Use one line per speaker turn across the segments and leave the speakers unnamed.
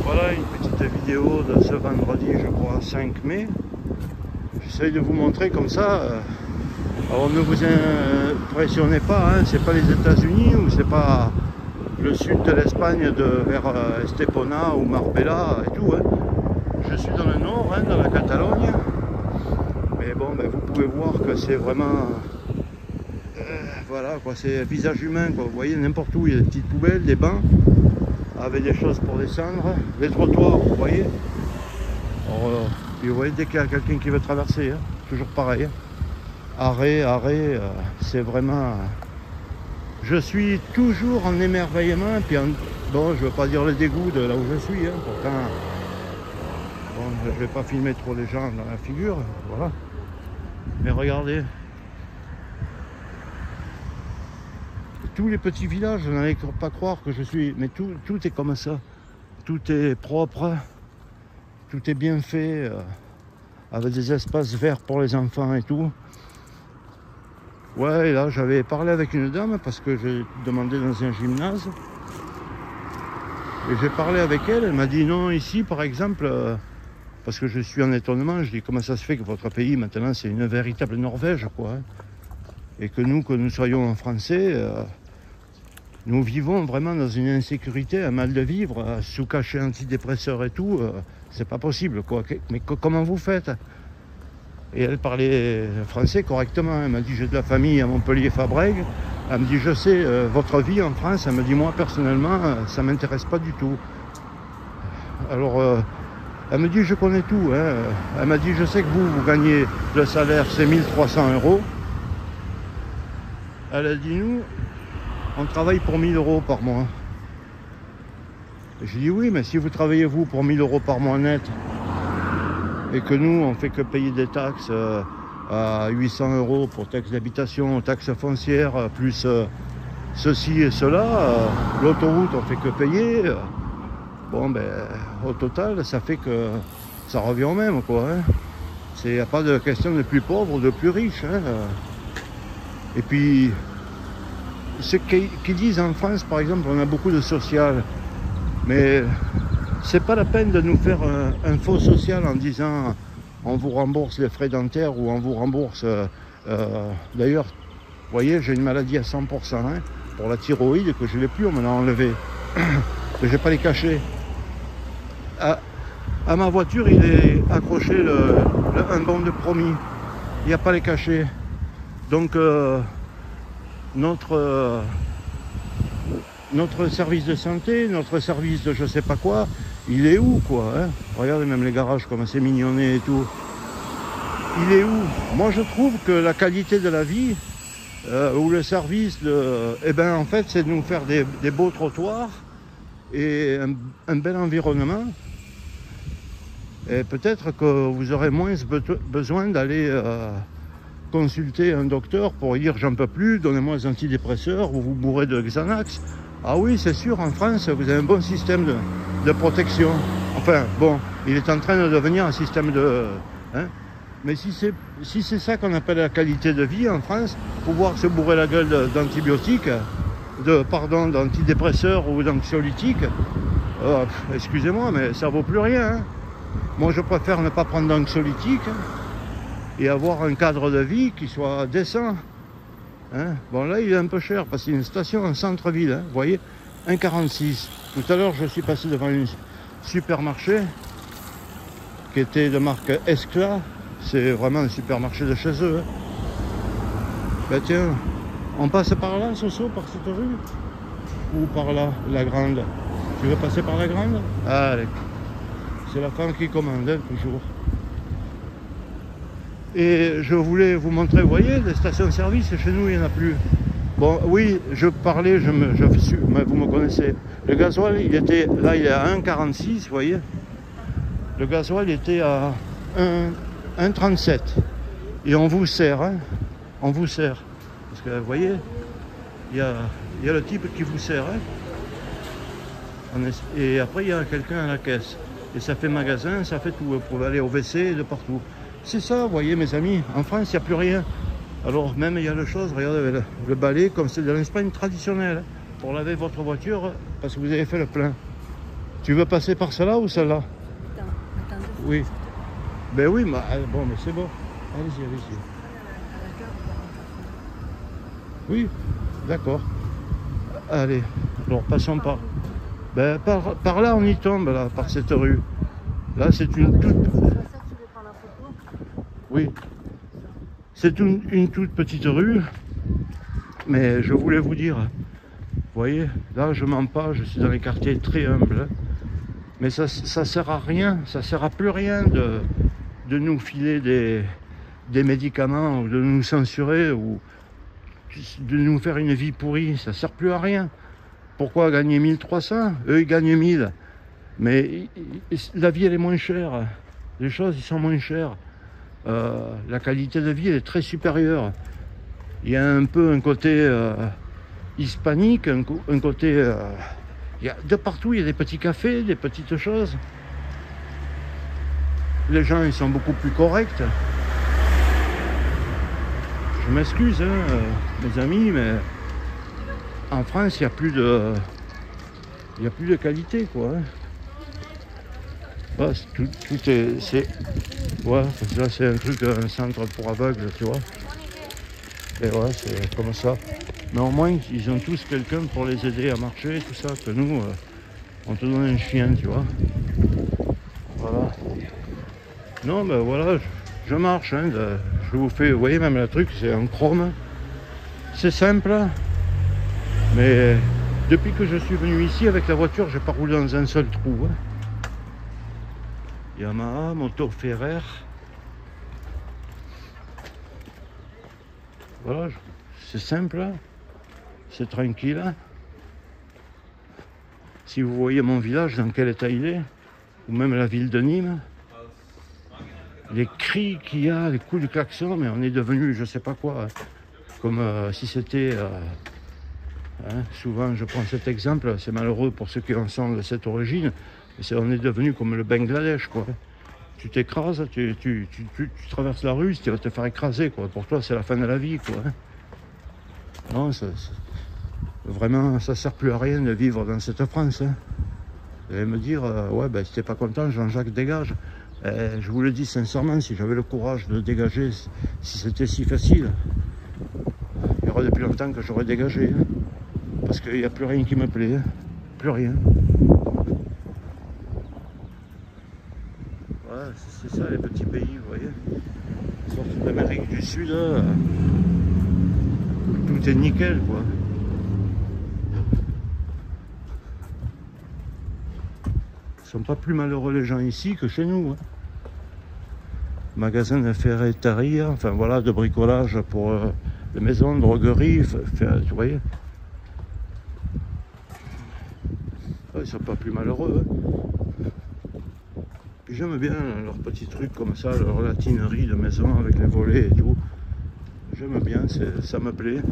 Voilà une petite vidéo de ce vendredi, je crois, 5 mai. J'essaye de vous montrer comme ça. Alors ne vous impressionnez pas, hein, c'est pas les États-Unis ou c'est pas le sud de l'Espagne vers Estepona ou Marbella et tout. Hein. Je suis dans le nord, hein, dans la Catalogne. Mais bon, ben, vous pouvez voir que c'est vraiment... voilà, quoi, c'est visage humain, quoi. Vous voyez, n'importe où, il y a des petites poubelles, des bancs, avec des choses pour descendre. Les trottoirs, vous voyez. Alors, puis vous voyez, dès qu'il y a quelqu'un qui veut traverser, hein, toujours pareil. Hein. Arrêt, c'est vraiment... Je suis toujours en émerveillement, puis bon, je ne veux pas dire le dégoût de là où je suis, hein, pourtant... Bon, je ne vais pas filmer trop les gens dans la figure, voilà. Mais regardez. Tous les petits villages, je n'allais pas croire que je suis... Mais tout est comme ça. Tout est propre, tout est bien fait, avec des espaces verts pour les enfants et tout. Ouais, et là, j'avais parlé avec une dame parce que j'ai demandé dans un gymnase. Et j'ai parlé avec elle, elle m'a dit non, ici, par exemple, parce que je suis en étonnement, je dis comment ça se fait que votre pays, maintenant, c'est une véritable Norvège, quoi. Hein, et que nous soyons français, nous vivons vraiment dans une insécurité, un mal de vivre, sous cachet antidépresseur et tout, c'est pas possible, quoi. Mais comment vous faites? Et elle parlait français correctement. Elle m'a dit j'ai de la famille à Montpellier-Fabrègues. Elle me dit je sais, votre vie en France, elle me dit moi personnellement, ça ne m'intéresse pas du tout. Alors, elle me dit je connais tout. Hein. Elle m'a dit je sais que vous gagnez le salaire, c'est 1300 €. Elle a dit nous, on travaille pour 1000 € par mois. J'ai dit oui, mais si vous travaillez vous pour 1000 € par mois net, et que nous, on fait que payer des taxes à 800 € pour taxes d'habitation, taxes foncières, plus ceci et cela, l'autoroute, on fait que payer. Bon, ben, au total, ça fait que ça revient au même, quoi. Hein. Il n'y a pas de question de plus pauvre ou de plus riche. Hein. Et puis, ce qu'ils disent en France, par exemple, on a beaucoup de social, mais... c'est pas la peine de nous faire un faux social en disant on vous rembourse les frais dentaires ou on vous rembourse... D'ailleurs, vous voyez, j'ai une maladie à 100%, hein, pour la thyroïde, que je l'ai plus, on me l'a enlevé. Que j'ai pas les cachets. À ma voiture, il est accroché un bon de promis. Il n'y a pas les cachets. Donc, notre service de santé, notre service de je sais pas quoi, il est où, quoi, hein? Regardez même les garages, comme c'est mignonné et tout. Il est où? Moi, je trouve que la qualité de la vie, ou le service, eh ben, en fait, c'est de nous faire des beaux trottoirs et un bel environnement. Et peut-être que vous aurez moins besoin d'aller consulter un docteur pour dire j'en peux plus, donnez-moi des antidépresseurs, vous vous bourrez de Xanax. Ah oui, c'est sûr, en France, vous avez un bon système de protection. Enfin, bon, il est en train de devenir un système de... Hein, mais si c'est ça qu'on appelle la qualité de vie en France, pouvoir se bourrer la gueule d'antibiotiques, d'antidépresseurs ou d'anxiolytiques, excusez-moi, mais ça vaut plus rien. Hein. Moi, je préfère ne pas prendre d'anxiolytiques et avoir un cadre de vie qui soit décent. Hein, bon, là, il est un peu cher parce qu'il y a une station en centre-ville. Hein, vous voyez, 1,46. Tout à l'heure, je suis passé devant un supermarché qui était de marque Esclat. C'est vraiment un supermarché de chez eux. Hein. Ben tiens, on passe par là, Soso, par cette rue? Ou par là, la grande? Tu veux passer par la grande? Allez. C'est la femme qui commande, hein, toujours. Et je voulais vous montrer, vous voyez, les stations-service, chez nous, il n'y en a plus. Bon, oui, je parlais, vous me connaissez. Le gasoil, il était, là, il est à 1,46, vous voyez. Le gasoil était à 1,37. Et on vous sert, hein. On vous sert. Parce que, vous voyez, il y a le type qui vous sert, hein. Et après, il y a quelqu'un à la caisse. Et ça fait magasin, ça fait tout. Vous pouvez aller au WC, de partout. C'est ça, vous voyez, mes amis, en France, il n'y a plus rien. Alors, même, il y a le chose, regardez, le balai, comme c'est de l'Espagne traditionnelle, pour laver votre voiture, parce que vous avez fait le plein. Tu veux passer par celle-là ou celle-là?
Attends,
Oui. Ben oui, mais, bon, mais c'est bon. Allez-y, allez-y. Oui, d'accord. Allez, alors passons par... Ben, par là, on y tombe, là, par cette rue. Là, c'est une toute... Oui. C'est une toute petite rue. Mais je voulais vous dire, vous voyez, là, je mens pas, je suis dans les quartiers très humbles. Mais ça sert à rien, ça sert à plus rien de nous filer des médicaments, ou de nous censurer, ou de nous faire une vie pourrie. Ça sert plus à rien. Pourquoi gagner 1300? Eux, ils gagnent 1000. Mais la vie, elle est moins chère. Les choses, ils sont moins chères. La qualité de vie, elle est très supérieure. Il y a un peu un côté hispanique, un côté... de partout, il y a des petits cafés, des petites choses. Les gens, ils sont beaucoup plus corrects. Je m'excuse, hein, mes amis, mais en France, il n'y a plus de... Il n'y a plus de qualité, quoi. Hein. Bah, tout est... Ouais, là, c'est un truc, un centre pour aveugles, tu vois. Et ouais, c'est comme ça. Mais au moins, ils ont tous quelqu'un pour les aider à marcher, tout ça. Que nous, on te donne un chien, tu vois. Voilà. Non, ben voilà, je marche. Hein, je vous fais, vous voyez, même le truc, c'est en chrome. C'est simple. Mais depuis que je suis venu ici avec la voiture, j'ai pas roulé dans un seul trou. Hein. Yamaha, moto Ferrer. Voilà, c'est simple, c'est tranquille. Si vous voyez mon village, dans quel état il est, ou même la ville de Nîmes, les cris qu'il y a, les coups de klaxon, mais on est devenu je sais pas quoi, hein. Comme si c'était... hein, souvent je prends cet exemple, c'est malheureux pour ceux qui en sont de cette origine, mais on est devenu comme le Bangladesh, quoi. Tu t'écrases, tu traverses la rue, tu vas te faire écraser, quoi. Pour toi, c'est la fin de la vie, quoi. Non, vraiment, ça sert plus à rien de vivre dans cette France. Hein. Vous allez me dire, ouais, ben, si t'es pas content, Jean-Jacques dégage. Je vous le dis sincèrement, si j'avais le courage de dégager, si c'était si facile, il y aurait depuis longtemps que j'aurais dégagé. Hein. Parce qu'il n'y a plus rien qui me plaît. Hein. Plus rien. Voilà, c'est ça les petits pays, vous voyez. Sorte d'Amérique du Sud, tout est nickel, quoi. Ils sont pas plus malheureux les gens ici que chez nous. Hein. Magasin de ferreterie, enfin voilà, de bricolage pour les maisons, droguerie, vous voyez. Ils sont pas plus malheureux. Hein. Puis j'aime bien leurs petits trucs comme ça, leur latinerie de maison avec les volets et tout. J'aime bien, ça me plaît.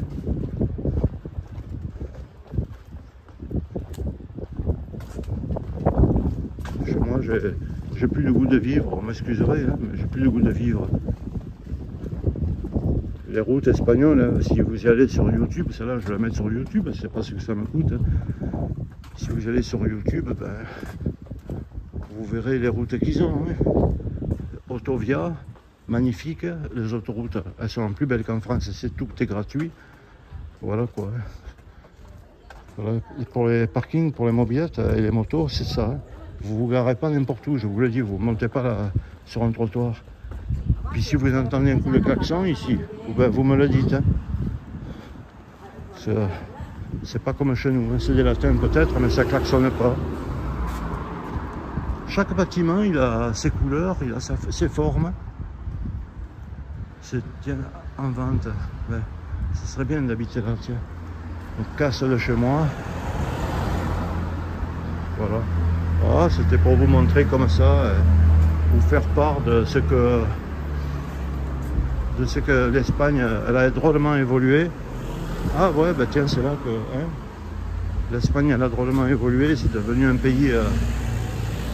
Chez moi, j'ai plus le goût de vivre, on m'excuserait, hein, mais j'ai plus le goût de vivre. Les routes espagnoles, hein, si vous y allez sur YouTube, celle-là je vais la mettre sur YouTube, c'est pas ce que ça me coûte. Hein. Si vous allez sur YouTube, ben, vous verrez les routes qu'ils ont. Hein. Autovia, magnifique, les autoroutes, elles sont plus belles qu'en France, tout est gratuit. Voilà quoi. Voilà. Et pour les parkings, pour les mobylettes et les motos, c'est ça. Hein. Vous vous garez pas n'importe où, je vous le dis, vous ne montez pas là, sur un trottoir. Puis si vous entendez un coup de klaxon ici, ben, vous me le dites. Hein. C'est pas comme chez nous, hein. C'est des latins peut-être, mais ça klaxonne pas. Chaque bâtiment, il a ses couleurs, il a ses formes. C'est tiens, en vente. Ouais. Ce serait bien d'habiter là, tiens. On casse de chez moi. Voilà. Ah, c'était pour vous montrer comme ça, vous faire part de ce que l'Espagne, elle a drôlement évolué. Ah ouais, bah tiens, c'est là que hein, l'Espagne, elle a drôlement évolué, c'est devenu un pays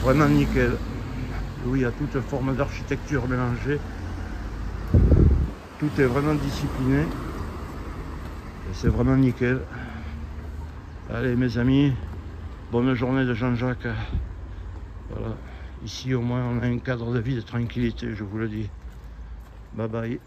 vraiment nickel. Où il y a toute forme d'architecture mélangée. Tout est vraiment discipliné. Et c'est vraiment nickel. Allez mes amis, bonne journée de Jean-Jacques. Voilà. Ici, au moins, on a un cadre de vie de tranquillité, je vous le dis. Bye bye.